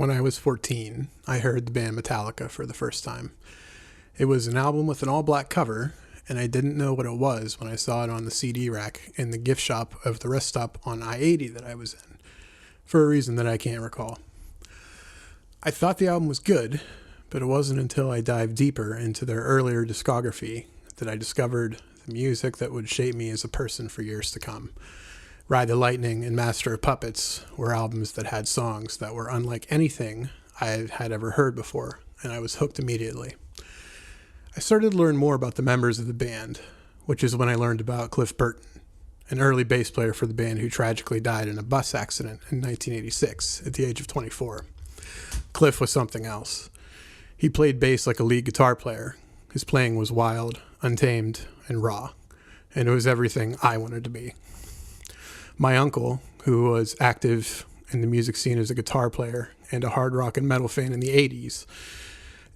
When I was 14, I heard the band Metallica for the first time. It was an album with an all-black cover, and I didn't know what it was when I saw it on the CD rack in the gift shop of the rest stop on I-80 that I was in, for a reason that I can't recall. I thought the album was good, but it wasn't until I dived deeper into their earlier discography that I discovered the music that would shape me as a person for years to come. Ride the Lightning and Master of Puppets were albums that had songs that were unlike anything I had ever heard before, and I was hooked immediately. I started to learn more about the members of the band, which is when I learned about Cliff Burton, an early bass player for the band who tragically died in a bus accident in 1986 at the age of 24. Cliff was something else. He played bass like a lead guitar player. His playing was wild, untamed, and raw, and it was everything I wanted to be. My uncle, who was active in the music scene as a guitar player and a hard rock and metal fan in the 80s,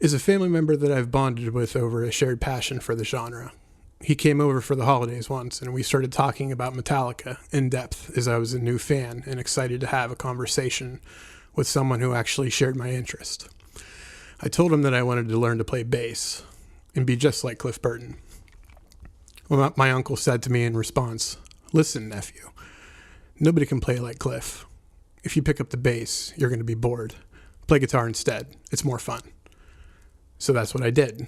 is a family member that I've bonded with over a shared passion for the genre. He came over for the holidays once, and we started talking about Metallica in depth as I was a new fan and excited to have a conversation with someone who actually shared my interest. I told him that I wanted to learn to play bass and be just like Cliff Burton. Well, my uncle said to me in response, "Listen, nephew, nobody can play like Cliff. If you pick up the bass, you're going to be bored. Play guitar instead. It's more fun." So that's what I did.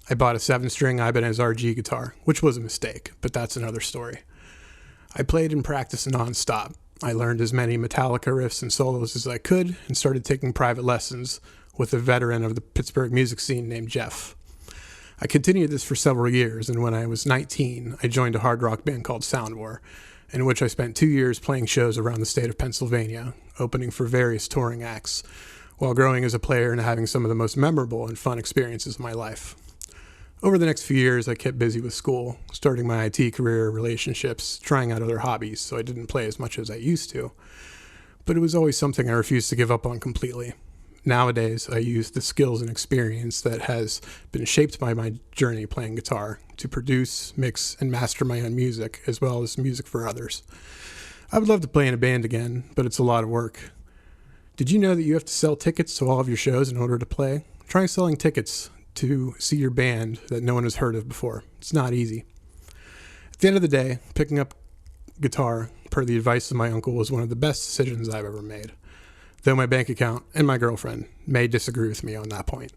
I bought a 7-string Ibanez RG guitar, which was a mistake, but that's another story. I played and practiced nonstop. I learned as many Metallica riffs and solos as I could and started taking private lessons with a veteran of the Pittsburgh music scene named Jeff. I continued this for several years, and when I was 19, I joined a hard rock band called Sound War, in which I spent 2 years playing shows around the state of Pennsylvania, opening for various touring acts, while growing as a player and having some of the most memorable and fun experiences of my life. Over the next few years, I kept busy with school, starting my IT career, relationships, trying out other hobbies, so I didn't play as much as I used to. But it was always something I refused to give up on completely. Nowadays, I use the skills and experience that has been shaped by my journey playing guitar to produce, mix, and master my own music, as well as music for others. I would love to play in a band again, but it's a lot of work. Did you know that you have to sell tickets to all of your shows in order to play? Try selling tickets to see your band that no one has heard of before. It's not easy. At the end of the day, picking up guitar, per the advice of my uncle, was one of the best decisions I've ever made, though my bank account and my girlfriend may disagree with me on that point.